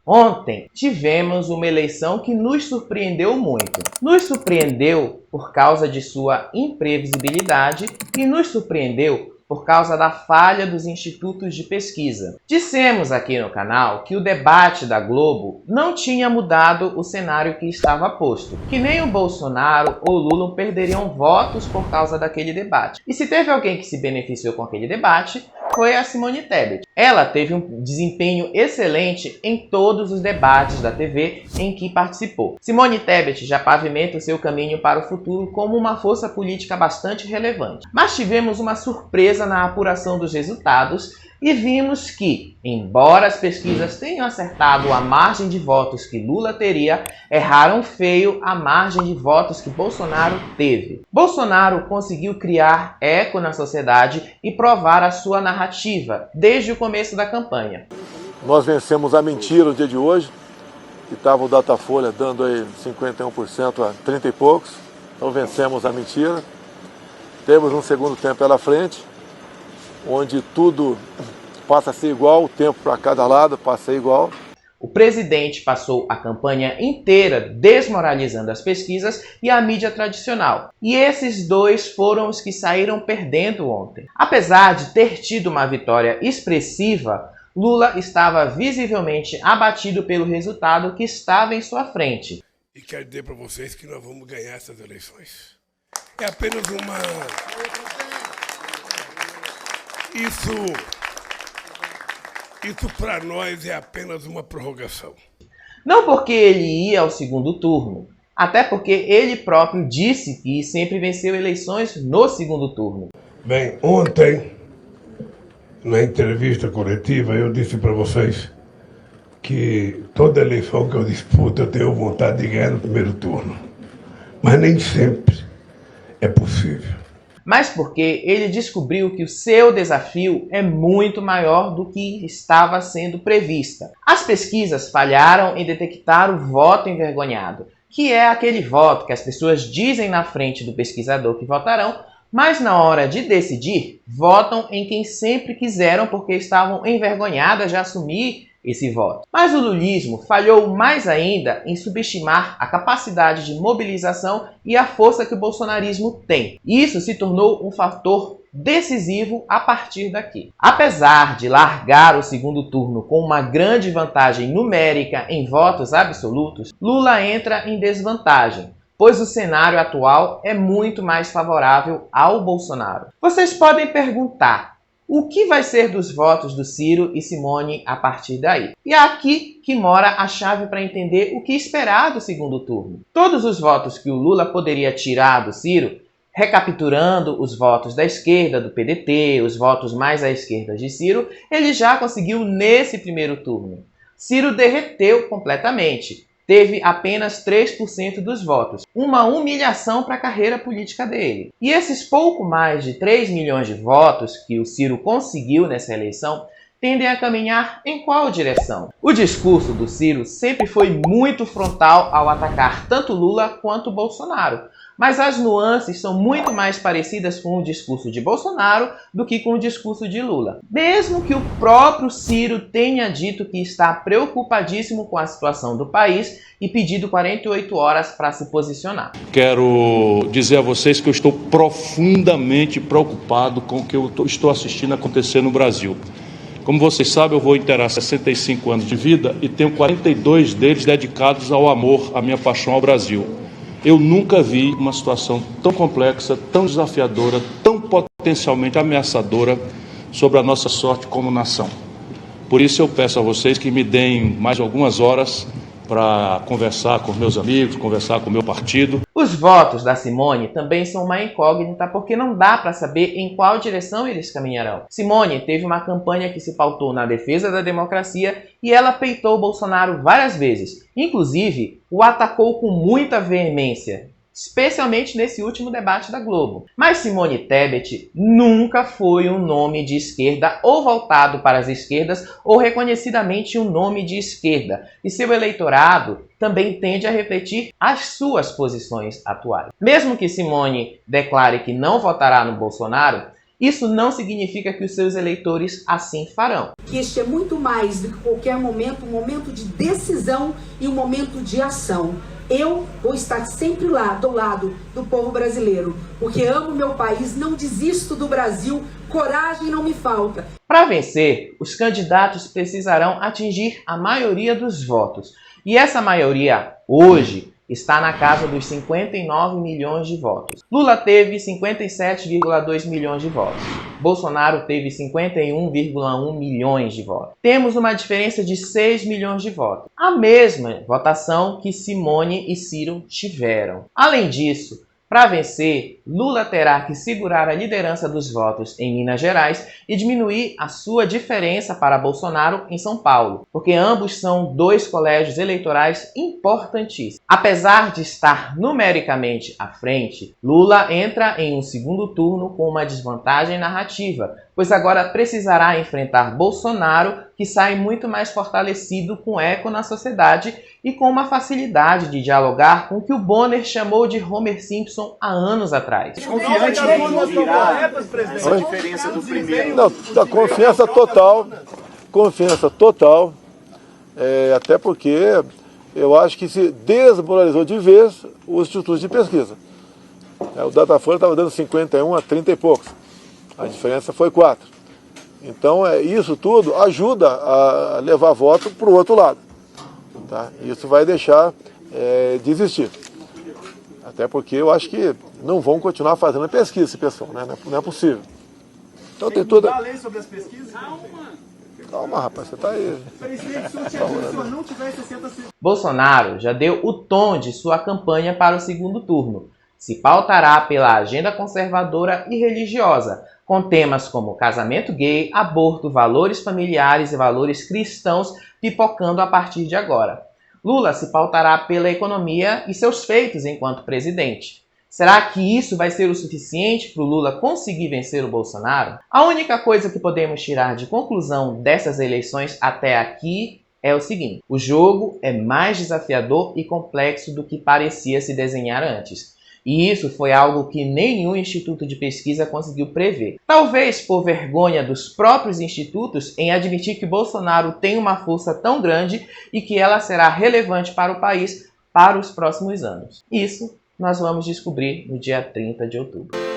Ontem tivemos uma eleição que nos surpreendeu muito. Nos surpreendeu por causa de sua imprevisibilidade e nos surpreendeu por causa da falha dos institutos de pesquisa. Dissemos aqui no canal que o debate da Globo não tinha mudado o cenário que estava posto, que nem o Bolsonaro ou Lula perderiam votos por causa daquele debate. E se teve alguém que se beneficiou com aquele debate, foi a Simone Tebet. Ela teve um desempenho excelente em todos os debates da TV em que participou. Simone Tebet já pavimenta o seu caminho para o futuro como uma força política bastante relevante. Mas tivemos uma surpresa na apuração dos resultados e vimos que, embora as pesquisas tenham acertado a margem de votos que Lula teria, erraram feio a margem de votos que Bolsonaro teve. Bolsonaro conseguiu criar eco na sociedade e provar a sua narrativa desde o começo da campanha. Nós vencemos a mentira no dia de hoje, que estava o Datafolha dando aí 51% a 30 e poucos, então vencemos a mentira. Temos um segundo tempo pela frente, onde tudo passa a ser igual, o tempo para cada lado passa a ser igual. O presidente passou a campanha inteira desmoralizando as pesquisas e a mídia tradicional. E esses dois foram os que saíram perdendo ontem. Apesar de ter tido uma vitória expressiva, Lula estava visivelmente abatido pelo resultado que estava em sua frente. E quero dizer para vocês que nós vamos ganhar essas eleições. É apenas uma... Isso para nós é apenas uma prorrogação. Não porque ele ia ao segundo turno, até porque ele próprio disse que sempre venceu eleições no segundo turno. Bem, ontem, na entrevista coletiva, eu disse para vocês que toda eleição que eu disputo eu tenho vontade de ganhar no primeiro turno. Mas nem sempre é possível. Mas porque ele descobriu que o seu desafio é muito maior do que estava sendo prevista. As pesquisas falharam em detectar o voto envergonhado, que é aquele voto que as pessoas dizem na frente do pesquisador que votarão, mas na hora de decidir, votam em quem sempre quiseram porque estavam envergonhadas de assumir esse voto. Mas o lulismo falhou mais ainda em subestimar a capacidade de mobilização e a força que o bolsonarismo tem. Isso se tornou um fator decisivo a partir daqui. Apesar de largar o segundo turno com uma grande vantagem numérica em votos absolutos, Lula entra em desvantagem, pois o cenário atual é muito mais favorável ao Bolsonaro. Vocês podem perguntar: o que vai ser dos votos do Ciro e Simone a partir daí? E é aqui que mora a chave para entender o que esperar do segundo turno. Todos os votos que o Lula poderia tirar do Ciro, recapturando os votos da esquerda do PDT, os votos mais à esquerda de Ciro, ele já conseguiu nesse primeiro turno. Ciro derreteu completamente. Teve apenas 3% dos votos, uma humilhação para a carreira política dele. E esses pouco mais de 3 milhões de votos que o Ciro conseguiu nessa eleição tendem a caminhar em qual direção? O discurso do Ciro sempre foi muito frontal ao atacar tanto Lula quanto Bolsonaro, mas as nuances são muito mais parecidas com o discurso de Bolsonaro do que com o discurso de Lula. Mesmo que o próprio Ciro tenha dito que está preocupadíssimo com a situação do país e pedido 48 horas para se posicionar. Quero dizer a vocês que eu estou profundamente preocupado com o que eu estou assistindo acontecer no Brasil. Como vocês sabem, eu vou inteirar 65 anos de vida e tenho 42 deles dedicados ao amor, à minha paixão ao Brasil. Eu nunca vi uma situação tão complexa, tão desafiadora, tão potencialmente ameaçadora sobre a nossa sorte como nação. Por isso eu peço a vocês que me deem mais algumas horas para conversar com meus amigos, conversar com o meu partido. Os votos da Simone também são uma incógnita porque não dá para saber em qual direção eles caminharão. Simone teve uma campanha que se pautou na defesa da democracia e ela peitou Bolsonaro várias vezes. Inclusive, o atacou com muita veemência, especialmente nesse último debate da Globo. Mas Simone Tebet nunca foi um nome de esquerda ou voltado para as esquerdas ou reconhecidamente um nome de esquerda, e seu eleitorado também tende a refletir as suas posições atuais. Mesmo que Simone declare que não votará no Bolsonaro, isso não significa que os seus eleitores assim farão. Que este é muito mais do que qualquer momento, um momento de decisão e um momento de ação. Eu vou estar sempre lá, do lado do povo brasileiro, porque amo meu país, não desisto do Brasil, coragem não me falta. Para vencer, os candidatos precisarão atingir a maioria dos votos. E essa maioria, hoje, está na casa dos 59 milhões de votos. Lula teve 57,2 milhões de votos. Bolsonaro teve 51,1 milhões de votos. Temos uma diferença de 6 milhões de votos. A mesma votação que Simone e Ciro tiveram. Além disso, para vencer, Lula terá que segurar a liderança dos votos em Minas Gerais e diminuir a sua diferença para Bolsonaro em São Paulo, porque ambos são dois colégios eleitorais importantíssimos. Apesar de estar numericamente à frente, Lula entra em um segundo turno com uma desvantagem narrativa, pois agora precisará enfrentar Bolsonaro, que sai muito mais fortalecido com eco na sociedade e com uma facilidade de dialogar com o que o Bonner chamou de Homer Simpson há anos atrás. Confiante em virar essa diferença do primeiro? Não, da confiança total, até porque eu acho que se desmoralizou de vez os institutos de pesquisa. O Datafolha estava dando 51 a 30 e poucos, a diferença foi 4. Então isso tudo ajuda a levar voto para o outro lado. Tá? Isso vai deixar de existir. Até porque eu acho que não vão continuar fazendo pesquisa esse pessoal, né? Não é possível. Então tem tudo. A lei sobre as pesquisas? Calma, rapaz, você tá aí. Presidente, se o senhor não tivesse 60... Bolsonaro já deu o tom de sua campanha para o segundo turno. Se pautará pela agenda conservadora e religiosa, com temas como casamento gay, aborto, valores familiares e valores cristãos pipocando a partir de agora. Lula se pautará pela economia e seus feitos enquanto presidente. Será que isso vai ser o suficiente para o Lula conseguir vencer o Bolsonaro? A única coisa que podemos tirar de conclusão dessas eleições até aqui é o seguinte: o jogo é mais desafiador e complexo do que parecia se desenhar antes. E isso foi algo que nenhum instituto de pesquisa conseguiu prever. Talvez por vergonha dos próprios institutos em admitir que Bolsonaro tem uma força tão grande e que ela será relevante para o país para os próximos anos. Isso nós vamos descobrir no dia 30 de outubro.